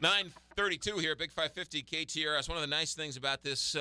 9:32 here, Big 550 KTRS. One of the nice things about this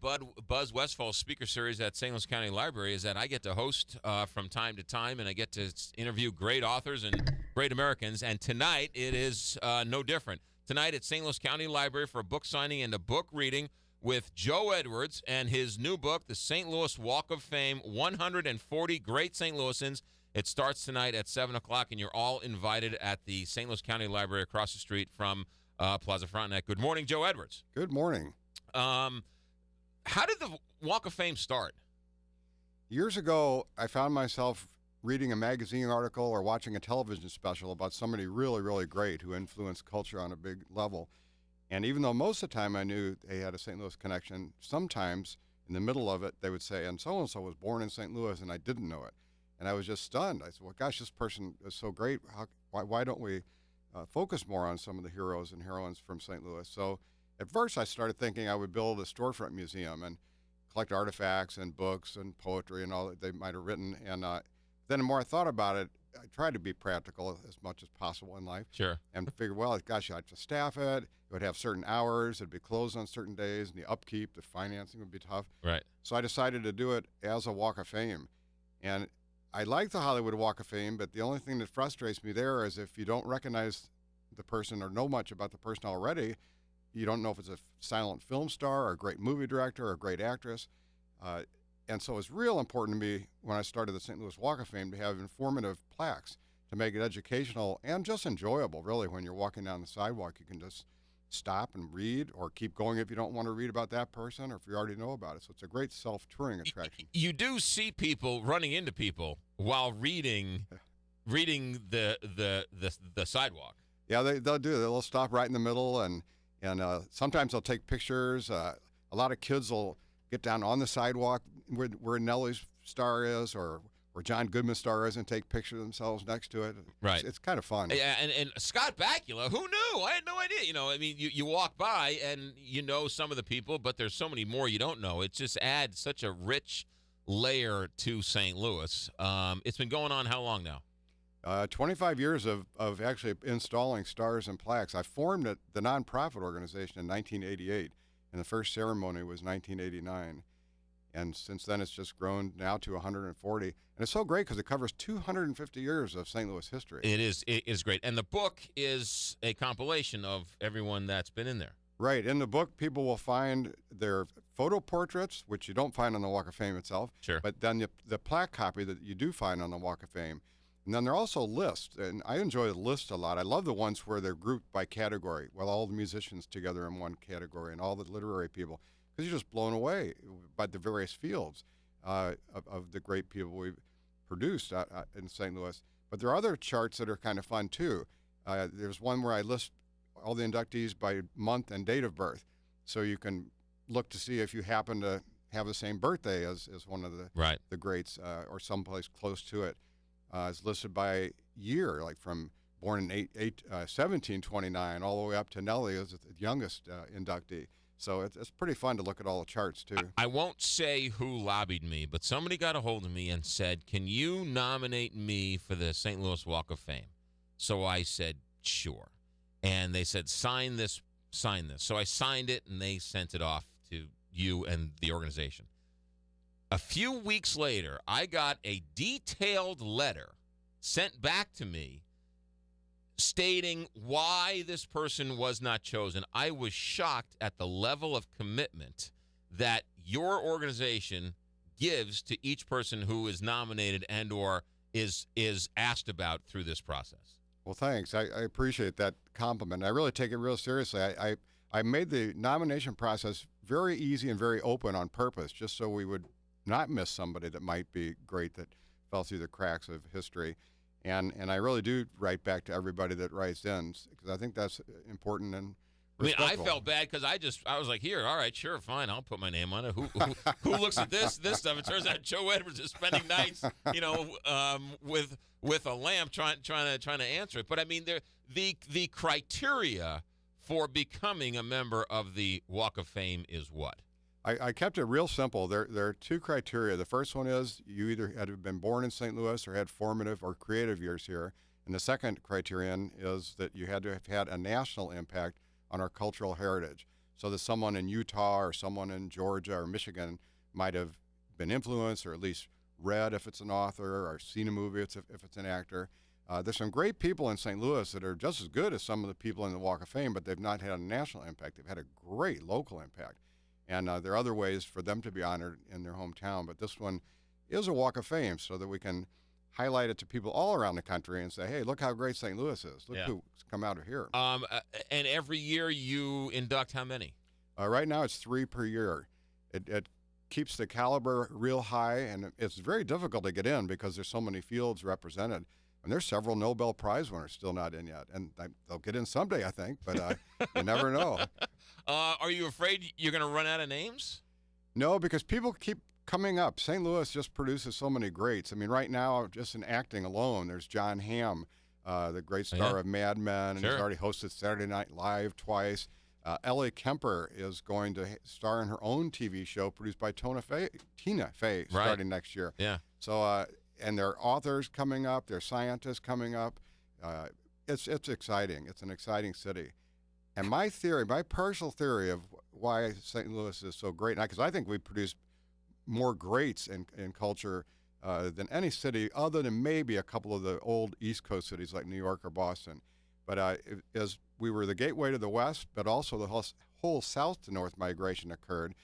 Buzz Westfall speaker series at St. Louis County Library is that I get to host from time to time, and I get to interview great authors and great Americans. And tonight it is no different. Tonight at St. Louis County Library for a book signing and a book reading with Joe Edwards and his new book, The St. Louis Walk of Fame, 140 Great St. Louisans. It starts tonight at 7 o'clock, and you're all invited at the St. Louis County Library across the street from Plaza Frontenac. Good morning, Joe Edwards. Good morning. How did the Walk of Fame start? Years ago, I found myself reading a magazine article or watching a television special about somebody really, really great who influenced culture on a big level. And even though most of the time I knew they had a St. Louis connection, sometimes in the middle of it, they would say, and so-and-so was born in St. Louis, and I didn't know it. And I was just stunned. I said, well, gosh, this person is so great. Why don't we focus more on some of the heroes and heroines from St. Louis? So at first I started thinking I would build a storefront museum and collect artifacts and books and poetry and all that they might have written. And then the more I thought about it, I tried to be practical as much as possible in life. Sure. And figured, well, gosh, I'd have to staff it. It would have certain hours. It'd be closed on certain days. And the upkeep, the financing would be tough. Right. So I decided to do it as a Walk of Fame. And I like the Hollywood Walk of Fame, but the only thing that frustrates me there is if you don't recognize the person or know much about the person already, you don't know if it's a silent film star or a great movie director or a great actress. And so it's real important to me when I started the St. Louis Walk of Fame to have informative plaques to make it educational and just enjoyable, really. When you're walking down the sidewalk, you can just stop and read or keep going if you don't want to read about that person or if you already know about it. So it's a great self-touring attraction. You do see people running into people while reading the sidewalk. Yeah, they'll do. They'll stop right in the middle, and sometimes they'll take pictures. A lot of kids will get down on the sidewalk where Nelly's star is or where John Goodman's star is and take pictures of themselves next to it. Right. It's kind of fun. Yeah, and Scott Bakula, who knew? I had no idea. You walk by and you know some of the people, but there's so many more you don't know. It just adds such a rich layer to St. Louis. It's been going on how long now? 25 years of actually installing stars and plaques. I formed the nonprofit organization in 1988, and the first ceremony was 1989. And since then, it's just grown now to 140. And it's so great because it covers 250 years of St. Louis history. It is great. And the book is a compilation of everyone that's been in there. Right. In the book, people will find their photo portraits, which you don't find on the Walk of Fame itself. Sure. But then the plaque copy that you do find on the Walk of Fame. And then there are also lists, and I enjoy the lists a lot. I love the ones where they're grouped by category, with all the musicians together in one category and all the literary people, because you're just blown away by the various fields of the great people we've produced in St. Louis. But there are other charts that are kind of fun, too. There's one where I list all the inductees by month and date of birth, so you can look to see if you happen to have the same birthday as one of the greats or someplace close to it. It's listed by year, like from born in 1729 all the way up to Nellie as the youngest inductee. So it's pretty fun to look at all the charts, too. I won't say who lobbied me, but somebody got a hold of me and said, can you nominate me for the St. Louis Walk of Fame? So I said, sure. And they said, sign this. So I signed it, and they sent it off to you and the organization. A few weeks later, I got a detailed letter sent back to me stating why this person was not chosen. I was shocked at the level of commitment that your organization gives to each person who is nominated and or is asked about through this process. Well, thanks. I appreciate that compliment. I really take it real seriously. I made the nomination process very easy and very open on purpose, just so we would not miss somebody that might be great that fell through the cracks of history. And I really do write back to everybody that writes in, because I think that's important and respectful. I mean, I felt bad because I was like, here, all right, sure, fine, I'll put my name on it. Who looks at this stuff? It turns out Joe Edwards is spending nights, with a lamp trying to answer it. But I mean, the criteria for becoming a member of the Walk of Fame is what? I kept it real simple. There are two criteria. The first one is you either had been born in St. Louis or had formative or creative years here. And the second criterion is that you had to have had a national impact on our cultural heritage, so that someone in Utah or someone in Georgia or Michigan might have been influenced, or at least read if it's an author, or seen a movie if it's an actor. There's some great people in St. Louis that are just as good as some of the people in the Walk of Fame, but they've not had a national impact. They've had a great local impact. And there are other ways for them to be honored in their hometown, but this one is a Walk of Fame so that we can highlight it to people all around the country and say, hey, look how great St. Louis is. Look who's come out of here. And every year you induct how many? Right now it's 3 per year. It keeps the caliber real high, and it's very difficult to get in because there's so many fields represented. And there's several Nobel Prize winners still not in yet. And they'll get in someday, I think, but you never know. Are you afraid you're going to run out of names? No, because people keep coming up. St. Louis just produces so many greats. I mean, right now, just in acting alone, there's John Hamm, the great star of Mad Men, and he's already hosted Saturday Night Live twice. Ellie Kemper is going to star in her own TV show produced by Tina Fey starting next year. Yeah. So, and there are authors coming up, there are scientists coming up. It's exciting. It's an exciting city. And my personal theory of why St. Louis is so great, because I think we produce more greats in culture than any city, other than maybe a couple of the old East Coast cities like New York or Boston. But as we were the gateway to the West, but also the whole south to north migration occurred,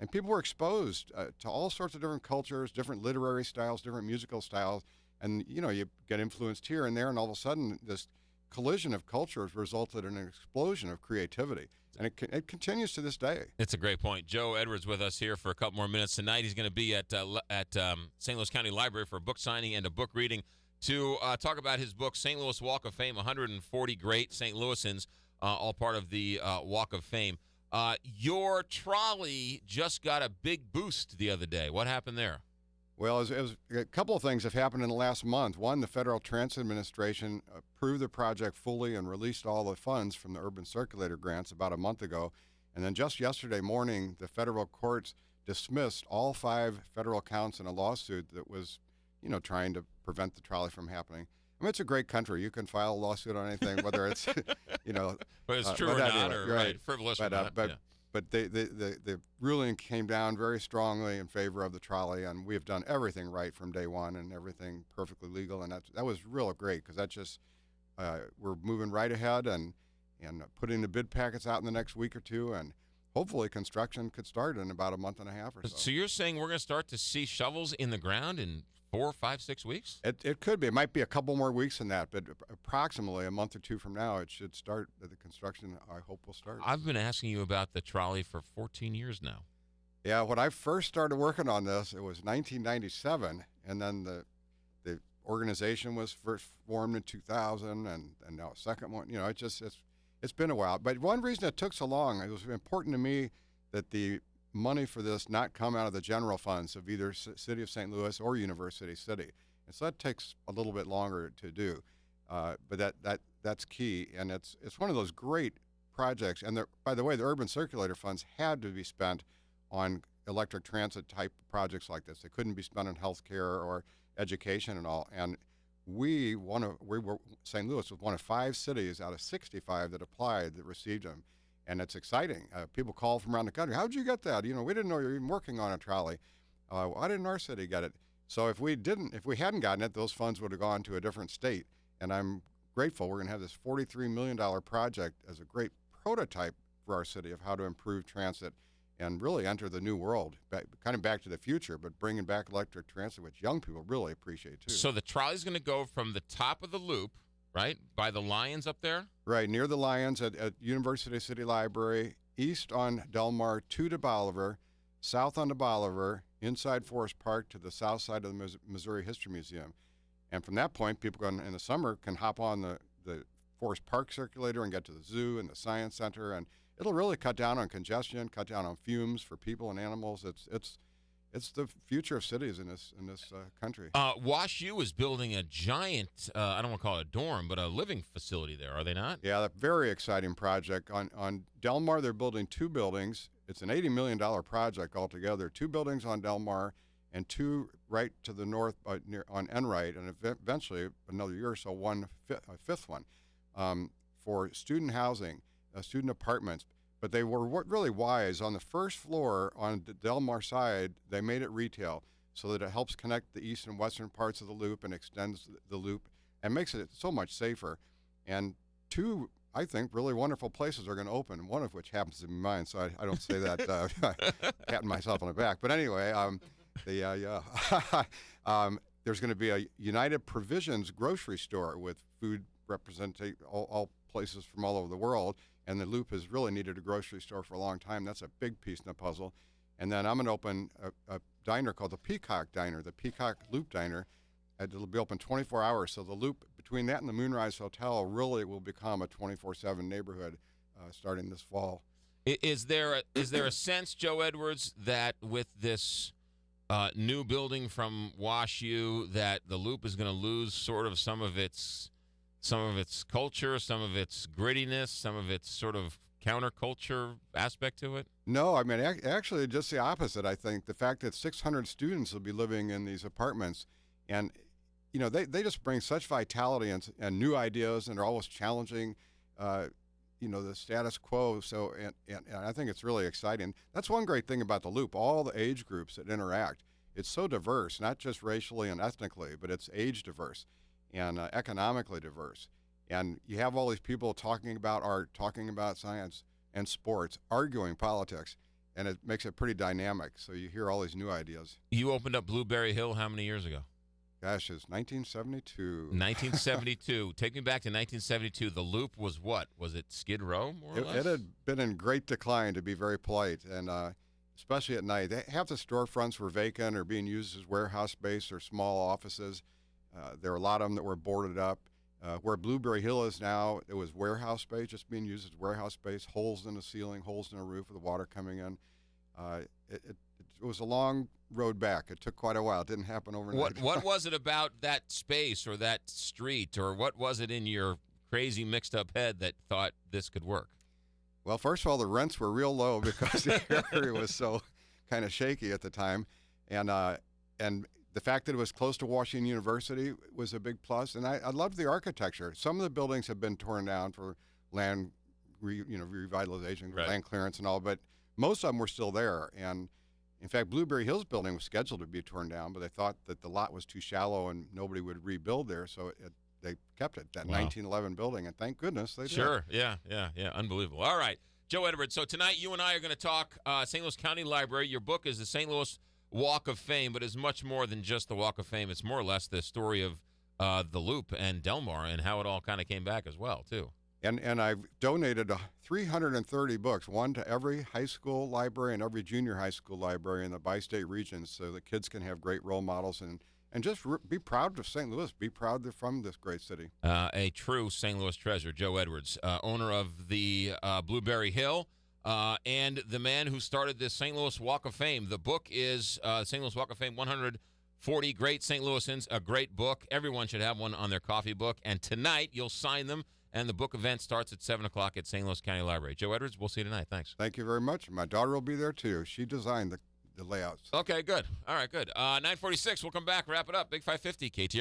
and people were exposed to all sorts of different cultures, different literary styles, different musical styles, and you get influenced here and there, and all of a sudden this collision of cultures resulted in an explosion of creativity, and it continues to this day. It's a great point. Joe Edwards with us here for a couple more minutes tonight. He's going to be at St. Louis County Library for a book signing and a book reading to talk about his book, St. Louis Walk of Fame, 140 Great St. Louisans, all part of the Walk of Fame. Your trolley just got a big boost the other day. What happened there? Well, a couple of things have happened in the last month. One, the Federal Transit Administration approved the project fully and released all the funds from the Urban Circulator grants about a month ago. And then just yesterday morning, the federal courts dismissed all 5 federal counts in a lawsuit that was, trying to prevent the trolley from happening. I mean, it's a great country. You can file a lawsuit on anything, whether it's, But it's true or not, or frivolous or not. But the ruling came down very strongly in favor of the trolley, and we have done everything right from day one and everything perfectly legal, and that was real great because that just we're moving right ahead and putting the bid packets out in the next week or two, and hopefully construction could start in about a month and a half or so. So you're saying we're going to start to see shovels in the ground in 4, 5, 6 weeks? It could be. It might be a couple more weeks than that, but approximately a month or two from now, it should start. The construction, I hope, will start. I've been asking you about the trolley for 14 years now. Yeah, when I first started working on this, it was 1997, and then the organization was first formed in 2000, and now a second one. It's been a while. But one reason it took so long, it was important to me that the money for this not come out of the general funds of either City of St. Louis or University City. And so that takes a little bit longer to do. But that's key. And it's one of those great projects. And by the way, the Urban Circulator funds had to be spent on electric transit type projects like this. They couldn't be spent on healthcare or education and all. And St. Louis was one of 5 cities out of 65 that applied that received them. And it's exciting. People call from around the country. How'd you get that? We didn't know you were even working on a trolley. Why didn't our city get it? So if we hadn't gotten it, those funds would have gone to a different state. And I'm grateful. We're going to have this $43 million project as a great prototype for our city of how to improve transit and really enter the new world, kind of back to the future, but bringing back electric transit, which young people really appreciate too. So the trolley's going to go from the top of the loop, right, by the Lions up there? Right, near the Lions at University City Library, east on Delmar to Bolivar, south on Bolivar, inside Forest Park to the south side of the Missouri History Museum. And from that point, people in the summer can hop on the Forest Park circulator and get to the zoo and the Science Center, and it'll really cut down on congestion, cut down on fumes for people and animals. It's the future of cities in this country. Wash U is building a giant, I don't want to call it a dorm, but a living facility there, are they not? Yeah, a very exciting project. On Delmar, they're building 2 buildings. It's an $80 million project altogether. 2 buildings on Delmar and 2 right to the north near on Enright, and eventually another year or so, a fifth one for student housing, student apartments. But they were really wise. On the first floor on the Del Mar side, they made it retail so that it helps connect the east and western parts of the loop and extends the loop and makes it so much safer. And two, I think, really wonderful places are going to open, one of which happens to be mine, so I don't say that patting myself on the back. But anyway, there's going to be a United Provisions grocery store with food representing all places from all over the world, and the Loop has really needed a grocery store for a long time. That's a big piece in the puzzle. And then I'm going to open a diner called the Peacock Diner, the Peacock Loop Diner. It'll be open 24 hours, so the Loop, between that and the Moonrise Hotel, really will become a 24/7 neighborhood starting this fall. Is there a sense, Joe Edwards, that with this new building from WashU, that the Loop is going to lose sort of some of its culture, some of its grittiness, some of its sort of counterculture aspect to it? No, I mean, actually just the opposite, I think. The fact that 600 students will be living in these apartments, and you know, they just bring such vitality and new ideas, and are always challenging, the status quo. So, and I think it's really exciting. That's one great thing about the Loop, all the age groups that interact. It's so diverse, not just racially and ethnically, but it's age diverse and economically diverse. And you have all these people talking about art, talking about science and sports, arguing politics, and it makes it pretty dynamic. So you hear all these new ideas. You opened up Blueberry Hill how many years ago? Gosh, it's 1972. 1972. Take me back to 1972. The Loop was what? Was it Skid Row, more or less? It had been in great decline, to be very polite, and especially at night. Half the storefronts were vacant or being used as warehouse space or small offices. There were a lot of them that were boarded up. Where Blueberry Hill is now, it was warehouse space, just being used as warehouse space, holes in the ceiling, holes in the roof with the water coming in. It was a long road back. It took quite a while. It didn't happen overnight. What was it about that space or that street, or what was it in your crazy mixed up head that thought this could work? Well, first of all, the rents were real low because the area was so kind of shaky at the time, and the fact that it was close to Washington University was a big plus. And I loved the architecture. Some of the buildings have been torn down for land, revitalization, right, land clearance and all, but most of them were still there. And in fact, Blueberry Hills building was scheduled to be torn down, but they thought that the lot was too shallow and nobody would rebuild there, so they kept it, that 1911 building, and thank goodness they did. Sure, yeah, unbelievable. All right, Joe Edwards, so tonight you and I are going to talk St. Louis County Library. Your book is the St. Louis Walk of Fame, but it's much more than just the Walk of Fame. It's more or less the story of the Loop and Del Mar and how it all kind of came back as well, too. And I've donated 330 books, one to every high school library and every junior high school library in the bi-state region, so that kids can have great role models and just be proud of St. Louis, be proud they're from this great city. A true St. Louis treasure, Joe Edwards, owner of the Blueberry Hill, and the man who started this St. Louis Walk of Fame. The book is St. Louis Walk of Fame, 140 Great St. Louisans, a great book. Everyone should have one on their coffee book, and tonight you'll sign them. And the book event starts at 7 o'clock at St. Louis County Library. Joe Edwards, we'll see you tonight. Thanks. Thank you very much. My daughter will be there, too. She designed the layouts. Okay, good. All right, good. 9:46, we'll come back, wrap it up. Big 550, KTR.